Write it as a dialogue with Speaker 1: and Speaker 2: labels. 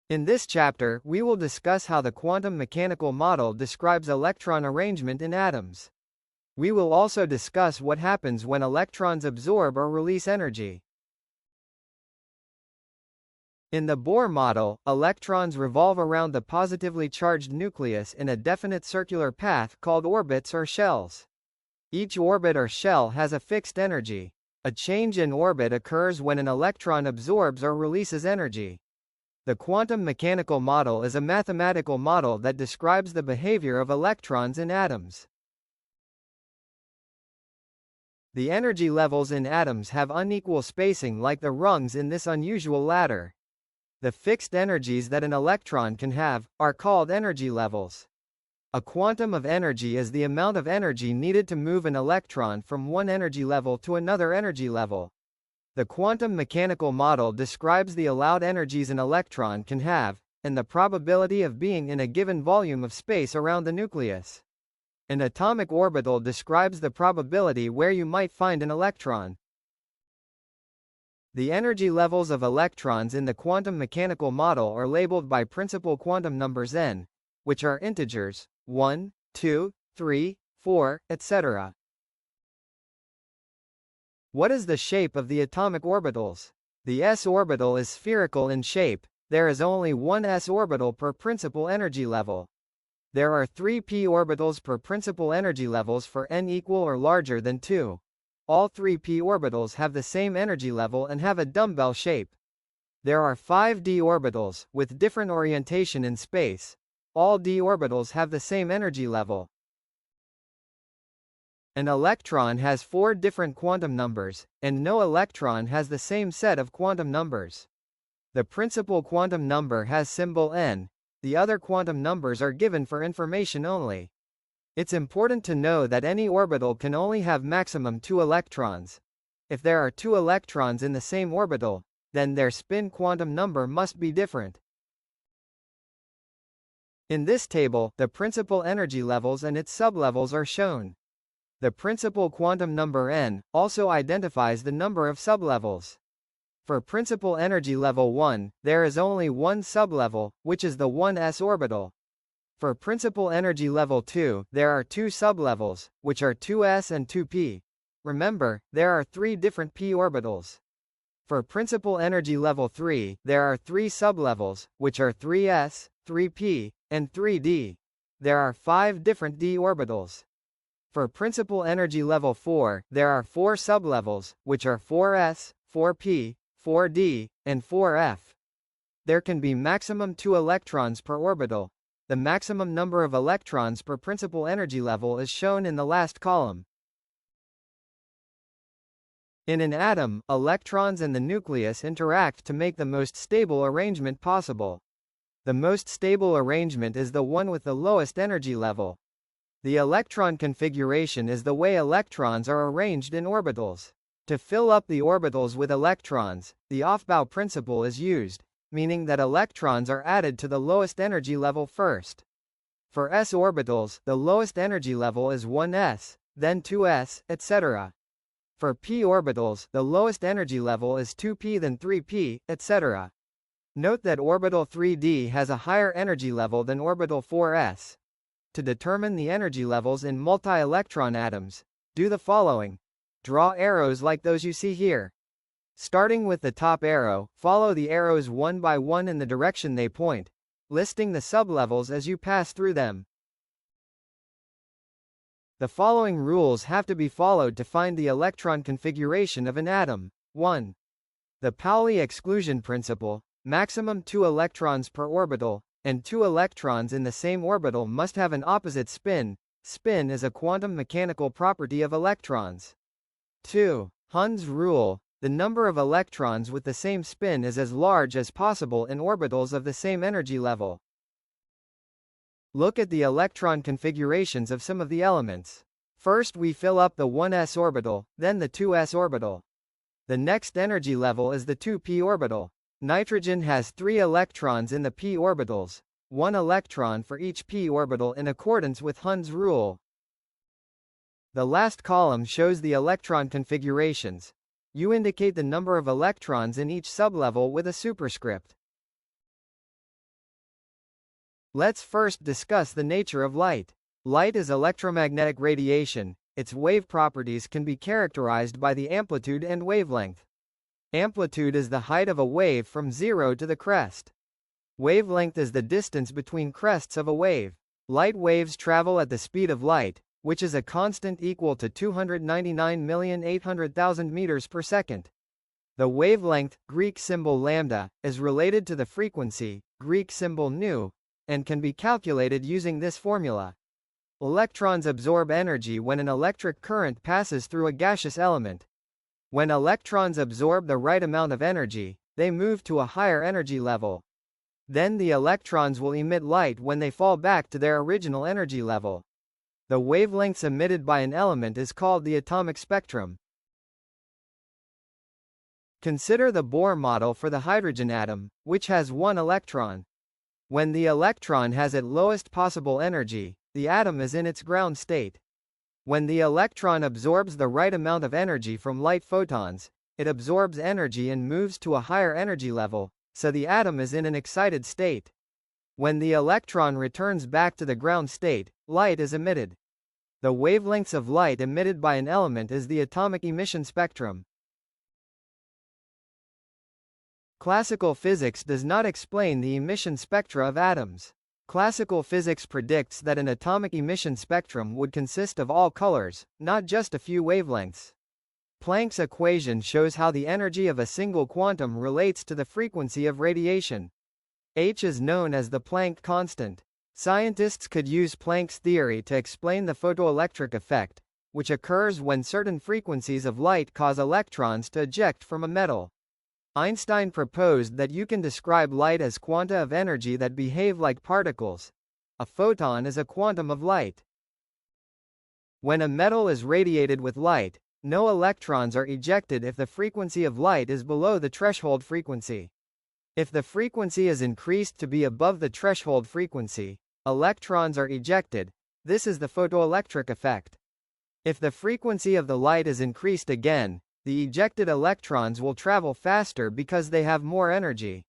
Speaker 1: In this chapter, we will discuss how the quantum mechanical model describes electron arrangement in atoms. We will also discuss what happens when electrons absorb or release energy. In the Bohr model, electrons revolve around the positively charged nucleus in a definite circular path called orbits or shells. Each orbit or shell has a fixed energy. A change in orbit occurs when an electron absorbs or releases energy. The quantum mechanical model is a mathematical model that describes the behavior of electrons in atoms. The energy levels in atoms have unequal spacing like the rungs in this unusual ladder. The fixed energies that an electron can have are called energy levels. A quantum of energy is the amount of energy needed to move an electron from one energy level to another energy level. The quantum mechanical model describes the allowed energies an electron can have, and the probability of being in a given volume of space around the nucleus. An atomic orbital describes the probability where you might find an electron. The energy levels of electrons in the quantum mechanical model are labeled by principal quantum numbers n, which are integers, 1, 2, 3, 4, etc. What is the shape of the atomic orbitals? The s orbital is spherical in shape. There is only one s orbital per principal energy level. There are 3 p orbitals per principal energy levels for n equal or larger than 2. All 3 p orbitals have the same energy level and have a dumbbell shape. There are 5 d orbitals, with different orientation in space. All d orbitals have the same energy level. An electron has 4 different quantum numbers, and no electron has the same set of quantum numbers. The principal quantum number has symbol n. The other quantum numbers are given for information only. It's important to know that any orbital can only have maximum 2 electrons. If there are 2 electrons in the same orbital, then their spin quantum number must be different. In this table, the principal energy levels and its sublevels are shown. The principal quantum number n also identifies the number of sublevels. For principal energy level 1, there is only one sublevel, which is the 1s orbital. For principal energy level 2, there are 2 sublevels, which are 2s and 2p. Remember, there are 3 different p orbitals. For principal energy level 3, there are 3 sublevels, which are 3s, 3p, and 3d. There are 5 different d orbitals. For principal energy level 4, there are 4 sublevels, which are 4s, 4p, 4d, and 4f. There can be maximum 2 electrons per orbital. The maximum number of electrons per principal energy level is shown in the last column. In an atom, electrons and the nucleus interact to make the most stable arrangement possible. The most stable arrangement is the one with the lowest energy level. The electron configuration is the way electrons are arranged in orbitals. To fill up the orbitals with electrons, the Aufbau principle is used, meaning that electrons are added to the lowest energy level first. For s orbitals, the lowest energy level is 1s, then 2s, etc. For p orbitals, the lowest energy level is 2p then 3p, etc. Note that orbital 3d has a higher energy level than orbital 4s. To determine the energy levels in multi-electron atoms, do the following. Draw arrows like those you see here. Starting with the top arrow, follow the arrows one by one in the direction they point, listing the sublevels as you pass through them. The following rules have to be followed to find the electron configuration of an atom. 1. The Pauli exclusion principle, maximum 2 electrons per orbital, and 2 electrons in the same orbital must have an opposite spin. Spin is a quantum mechanical property of electrons. 2. Hund's rule. The number of electrons with the same spin is as large as possible in orbitals of the same energy level. Look at the electron configurations of some of the elements. First we fill up the 1s orbital, then the 2s orbital. The next energy level is the 2p orbital. Nitrogen has 3 electrons in the p orbitals, 1 electron for each p orbital in accordance with Hund's rule. The last column shows the electron configurations. You indicate the number of electrons in each sublevel with a superscript. Let's first discuss the nature of light. Light is electromagnetic radiation. Its wave properties can be characterized by the amplitude and wavelength. Amplitude is the height of a wave from zero to the crest. Wavelength is the distance between crests of a wave. Light waves travel at the speed of light, which is a constant equal to 299,800,000 meters per second. The wavelength, Greek symbol lambda, is related to the frequency, Greek symbol nu, and can be calculated using this formula. Electrons absorb energy when an electric current passes through a gaseous element. When electrons absorb the right amount of energy, they move to a higher energy level. Then the electrons will emit light when they fall back to their original energy level. The wavelengths emitted by an element is called the atomic spectrum. Consider the Bohr model for the hydrogen atom, which has one electron. When the electron has its lowest possible energy, the atom is in its ground state. When the electron absorbs the right amount of energy from light photons, it absorbs energy and moves to a higher energy level, so the atom is in an excited state. When the electron returns back to the ground state, light is emitted. The wavelengths of light emitted by an element is the atomic emission spectrum. Classical physics does not explain the emission spectra of atoms. Classical physics predicts that an atomic emission spectrum would consist of all colors, not just a few wavelengths. Planck's equation shows how the energy of a single quantum relates to the frequency of radiation. H is known as the Planck constant. Scientists could use Planck's theory to explain the photoelectric effect, which occurs when certain frequencies of light cause electrons to eject from a metal. Einstein proposed that you can describe light as quanta of energy that behave like particles. A photon is a quantum of light. When a metal is radiated with light, no electrons are ejected if the frequency of light is below the threshold frequency. If the frequency is increased to be above the threshold frequency, electrons are ejected. This is the photoelectric effect. If the frequency of the light is increased again, the ejected electrons will travel faster because they have more energy.